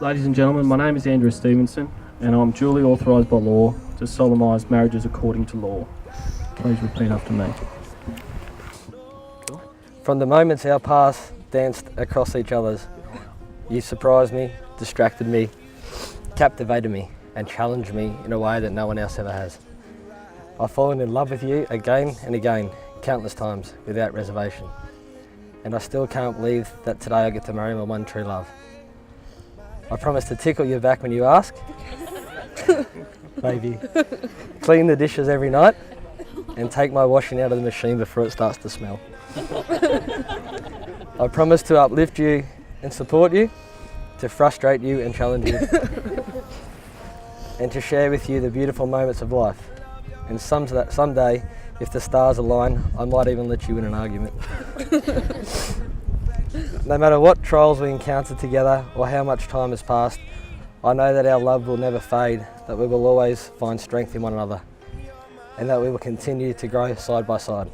Ladies and gentlemen, my name is Andrew Stevenson and I'm duly authorised by law to solemnise marriages according to law. Please repeat after me. From the moments our paths danced across each other's, you surprised me, distracted me, captivated me and challenged me in a way that no one else ever has. I've fallen in love with you again and again, countless times, without reservation. And I still can't believe that today I get to marry my one true love. I promise to tickle you back when you ask. Maybe. Clean the dishes every night and take my washing out of the machine before it starts to smell. I promise to uplift you and support you, to frustrate you and challenge you, and to share with you the beautiful moments of life. And someday, if the stars align, I might even let you win an argument. No matter what trials we encounter together or how much time has passed, I know that our love will never fade, that we will always find strength in one another, and that we will continue to grow side by side.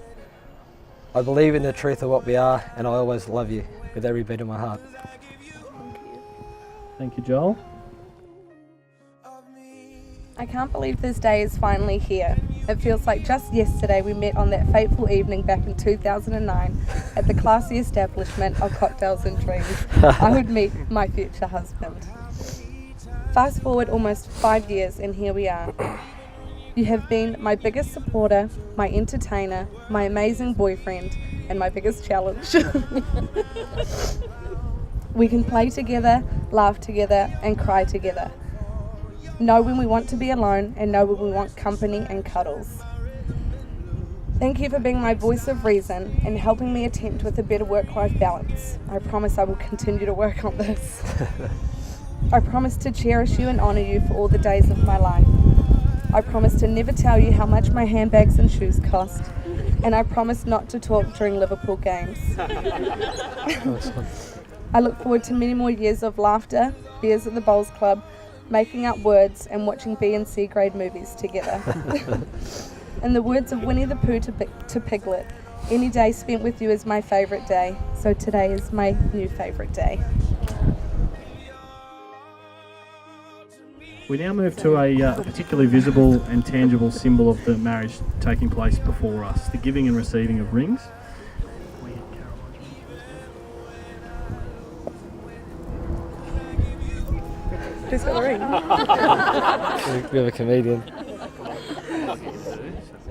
I believe in the truth of what we are, and I always love you with every beat of my heart. Thank you, Joel. I can't believe this day is finally here. It feels like just yesterday we met on that fateful evening back in 2009 at the classy establishment of Cocktails and Dreams. I would meet my future husband. Fast forward almost 5 years and here we are. You have been my biggest supporter, my entertainer, my amazing boyfriend, and my biggest challenge. We can play together, laugh together, and cry together. Know when we want to be alone and know when we want company and cuddles. Thank you for being my voice of reason and helping me attempt with a better work-life balance. I promise I will continue to work on this. I promise to cherish you and honour you for all the days of my life. I promise to never tell you how much my handbags and shoes cost. And I promise not to talk during Liverpool games. I look forward to many more years of laughter, beers at the Bowls Club, making up words and watching B and C grade movies together. In the words of Winnie the Pooh to Piglet, any day spent with you is my favourite day, so today is my new favourite day. We now move to a particularly visible and tangible symbol of the marriage taking place before us, the giving and receiving of rings. Who's got the ring? We have a comedian.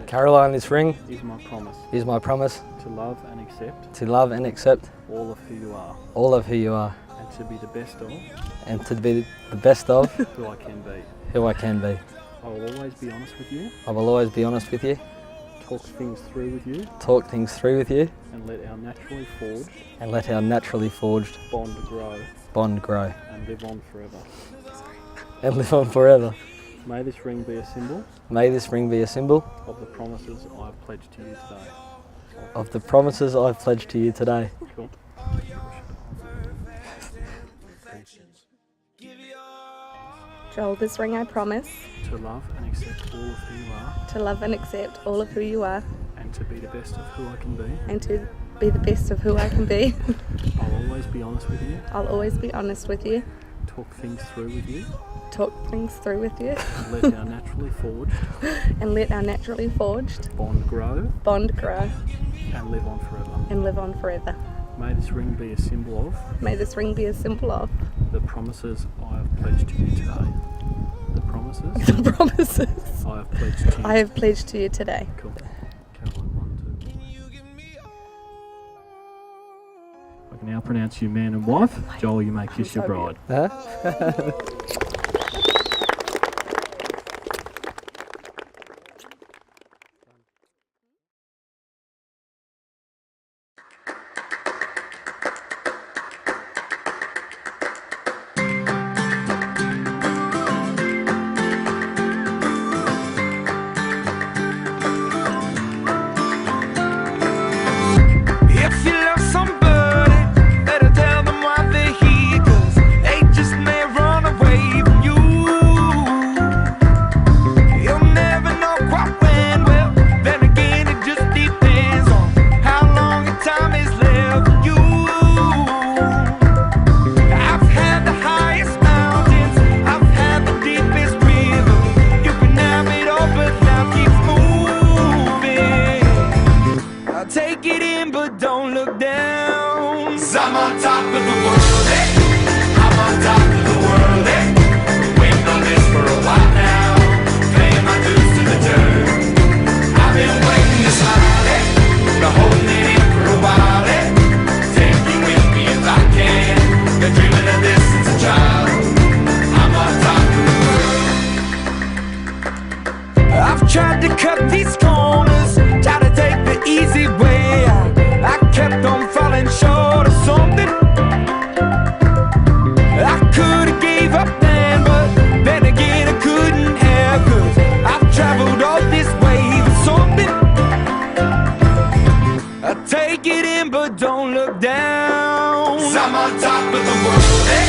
Caroline, this ring Is my promise is my promise to love and accept to love and accept all of who you are all of who you are and to be the best of and to be the best of who I can be. who I can be. I will always be honest with you, I will always be honest with you, talk things through with you, talk things through with you, and let our naturally forged bond grow and live on forever. and live on forever. May this ring be a symbol May this ring be a symbol of the promises I have pledged to you today. of the promises I've pledged to you today. Cool. Joel, this ring I promise To love and accept all of who you are to love and accept all of who you are and to be the best of who I can be. and to be the best of who I can be. I'll always be honest with you, I'll always be honest with you, talk things through with you, talk things through with you, and let our naturally forged bond grow bond grow, and live on forever. and live on forever. May this ring be a symbol of May this ring be a symbol of the promises I have pledged to you today. The promises the promises I have pledged to you. I have pledged to you today. Cool. Caroline, 1, 2. I can now pronounce you man and wife. Joel, you may kiss your bride. Huh? If you love somebody, better tell them why they're here, 'cause they just may run away. take it in, but don't look down. 'Cause I'm on top of the world, eh? I'm on top of the world, eh? Been waiting on this for a while now, paying my dues to the dirt. I've been waiting to smile, eh? Been holding it in for a while, eh? Take you with me if I can. Been dreaming of this since a child. I'm on top of the world. I've tried to cut these corners, try to take the easy way out. I kept on falling short of something. I could've gave up then, but then again I couldn't have, 'cause I've traveled all this way for something. I take it in, but don't look down. 'Cause I'm on top of the world, eh?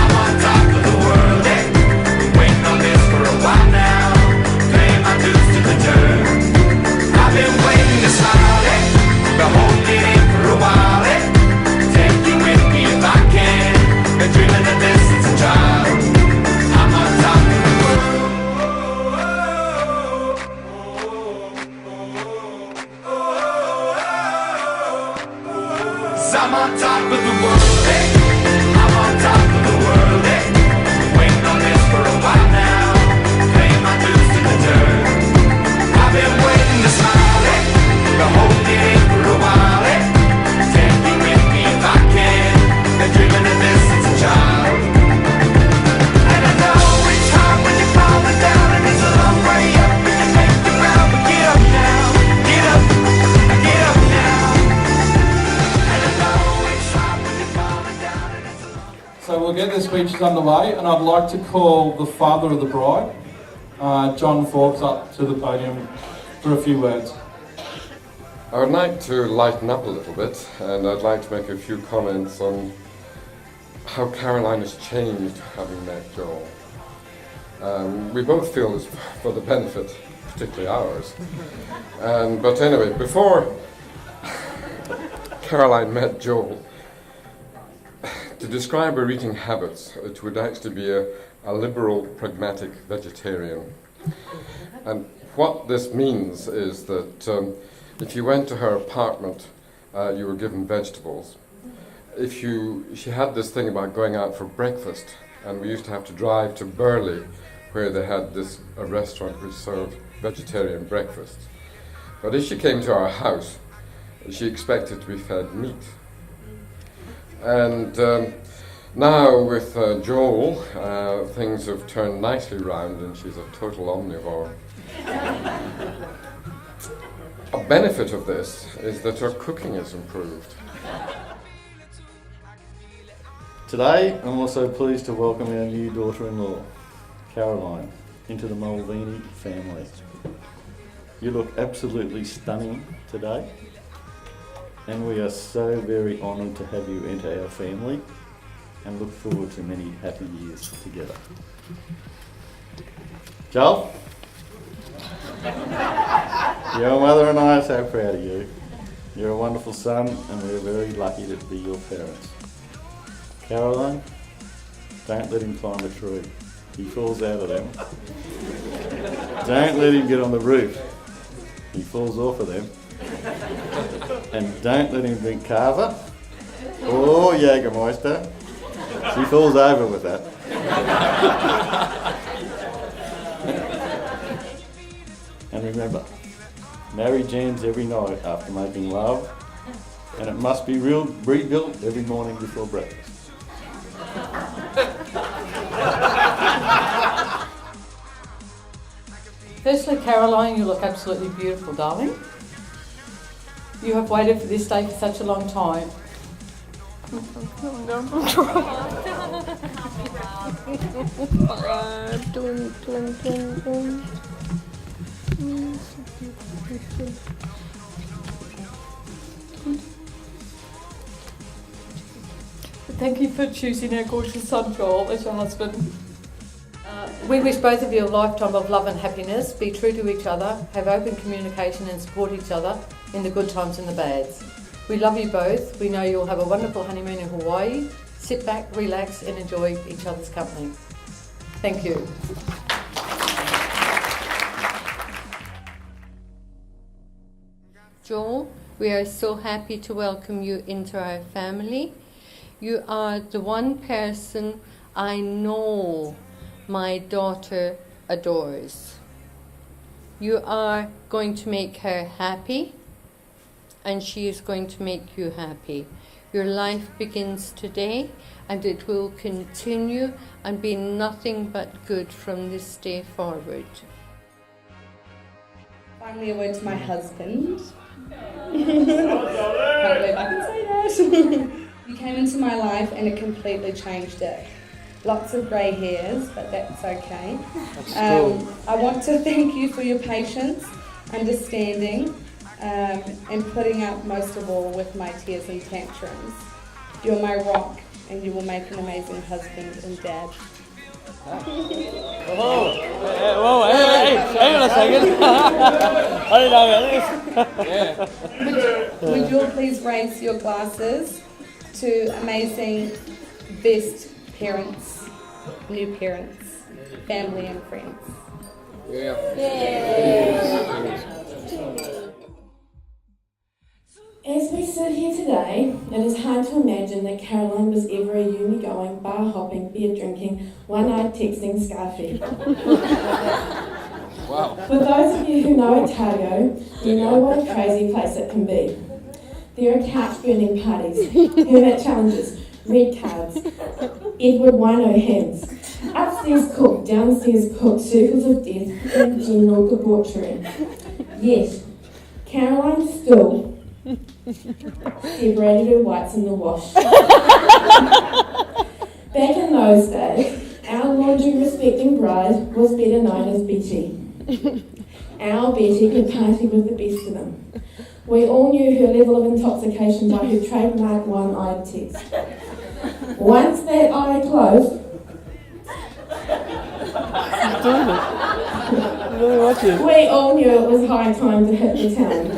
I'm on top of the world, eh? Been waiting on this for a while now, paying my dues to the dirt. I've been waiting to smile, eh? Been holding it in for a while, eh? Take you with me if I can. Been dreaming of this since a child. I'm on top of the world. 'Cause I'm on top of the world, eh? I'm on top of the world, eh? Been waiting on this for a while now, paying my dues to the dirt. I've been waiting to smile, eh? Been holding it in for a while, eh? Take you with me if I can. Been dreaming of this since a child. And I know it's hard when you're falling down, and it's a long way up, and you make the ground, but get up now, get up now. And I know it's hard when you're falling down, and it's a long. So we'll get the speeches underway, and I'd like to call the father of the bride, John Forbes, up to the podium for a few words. I would like to lighten up a little bit, and I'd like to make a few comments on how Caroline has changed having met Joel. We both feel it's for the benefit, particularly ours. But anyway, before Caroline met Joel, to describe her eating habits, it would actually be a liberal, pragmatic vegetarian. And what this means is that if you went to her apartment, you were given vegetables. She had this thing about going out for breakfast, and we used to have to drive to Burley, where they had a restaurant which served vegetarian breakfasts. But if she came to our house, she expected to be fed meat. And now with Joel, things have turned nicely round, and she's a total omnivore. A benefit of this is that her cooking has improved. Today, I'm also pleased to welcome our new daughter-in-law, Caroline, into the Mulvaney family. You look absolutely stunning today, and we are so very honoured to have you enter our family and look forward to many happy years together. Joel? Your mother and I are so proud of you. You're a wonderful son, and we're very lucky to be your parents. Caroline, don't let him climb a tree. He falls out of them. Don't let him get on the roof. He falls off of them. And don't let him drink Carver or Jägermeister. She falls over with that. And remember, marry Jans every night after making love, and it must be rebuilt every morning before breakfast. Firstly, Caroline, you look absolutely beautiful, darling. You have waited for this day for such a long time. Thank you for choosing our gorgeous son Joel as your husband. We wish both of you a lifetime of love and happiness. Be true to each other, have open communication and support each other in the good times and the bads. We love you both. We know you'll have a wonderful honeymoon in Hawaii. Sit back, relax and enjoy each other's company. Thank you. Joel, We are so happy to welcome you into our family. You are the one person I know my daughter adores. You are going to make her happy, and she is going to make you happy. Your life begins today, and it will continue and be nothing but good from this day forward. Finally, a word to my husband. Can't believe I can say that. You came into my life and it completely changed it. Lots of grey hairs, but that's okay. I want to thank you for your patience, understanding, and putting up most of all with my tears and tantrums. You're my rock, and you will make an amazing husband and dad. Whoa, hey, hang on a second. I didn't know about this. Would you all please raise your glasses to amazing best parents, new parents, family and friends. As we sit here today, it is hard to imagine that Caroline was ever a uni-going, bar-hopping, beer-drinking, one-eyed texting scarfie. Wow. For those of you who know Otago, you know what a crazy place it can be. There are couch-burning parties, hermit challenges, red cards, Edward Wino hymns, upstairs cook, downstairs cook, circles of death, and general debauchery. Yet, Caroline still separated her whites in the wash. Back in those days, our laundry-respecting bride was better known as Betty. Our Betty could party with the best of them. We all knew her level of intoxication by her trademark one-eyed text. Once that eye closed, we all knew it was high time to hit the town.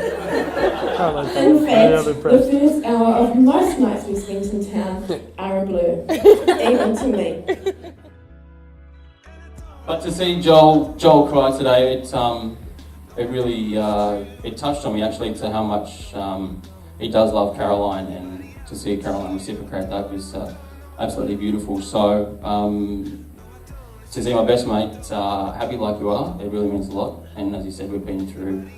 In fact, the first hour of most nights we spent in town are a blur, even to me. But to see Joel cry today, it really it touched on me actually to how much he does love Caroline, and to see Caroline reciprocate that was absolutely beautiful. So to see my best mate happy like you are, it really means a lot. And as you said, we've been through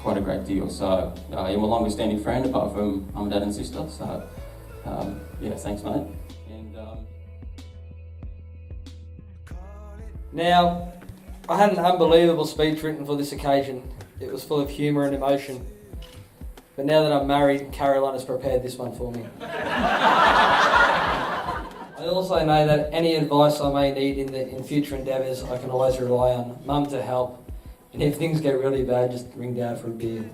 quite a great deal. So you're my longest standing friend apart from mum, dad and sister. So yeah, thanks mate. And Now, I had an unbelievable speech written for this occasion. It was full of humour and emotion. But now that I'm married, Caroline has prepared this one for me. I also know that any advice I may need in future endeavours, I can always rely on Mum to help. And if things get really bad, just ring Dad for a beer.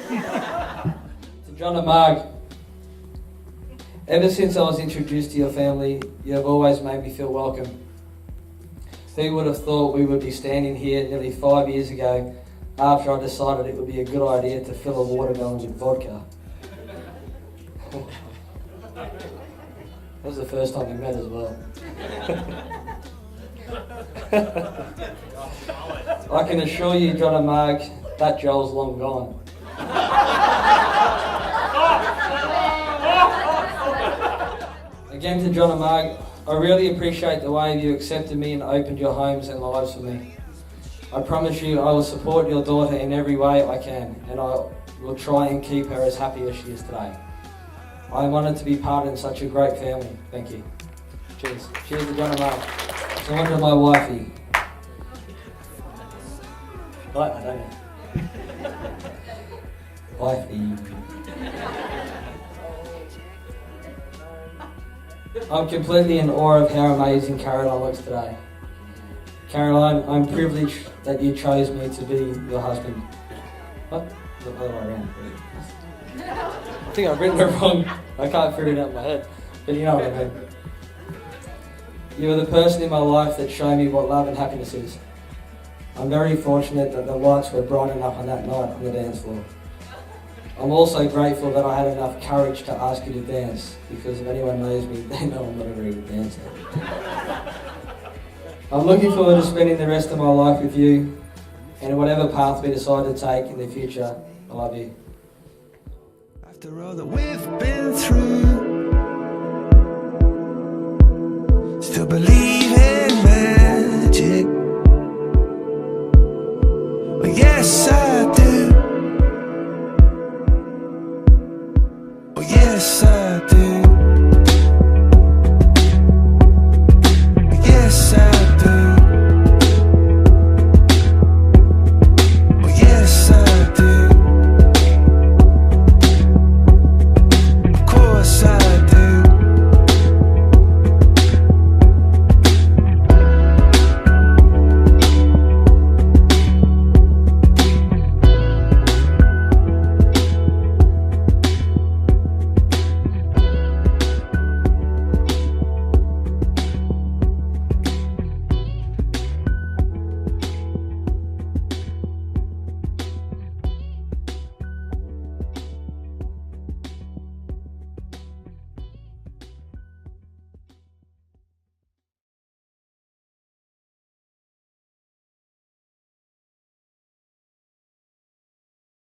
To John and Marg, ever since I was introduced to your family, you have always made me feel welcome. Who would have thought we would be standing here nearly 5 years ago after I decided it would be a good idea to fill a watermelon with vodka? That was the first time we met as well. I can assure you, John and Marg, that Joel's long gone. Again to John and Marg, I really appreciate the way you accepted me and opened your homes and lives for me. I promise you I will support your daughter in every way I can, and I will try and keep her as happy as she is today. I am honoured to be part in such a great family. Thank you. Cheers. Cheers to John and Marg. So on to my wifey. Like that, don't you? Wifey. I'm completely in awe of how amazing Caroline looks today. Caroline, I'm privileged that you chose me to be your husband. What? The other way around. I think I've written it wrong. I can't figure it out in my head. But you know what I mean. You are the person in my life that showed me what love and happiness is. I'm very fortunate that the lights were bright enough on that night on the dance floor. I'm also grateful that I had enough courage to ask you to dance, because if anyone knows me, they know I'm not a very good dancer. I'm looking forward to spending the rest of my life with you, and whatever path we decide to take in the future, I love you. After all that we've been through, still believe in magic. Well, yes, I do. Oh, yes, I do.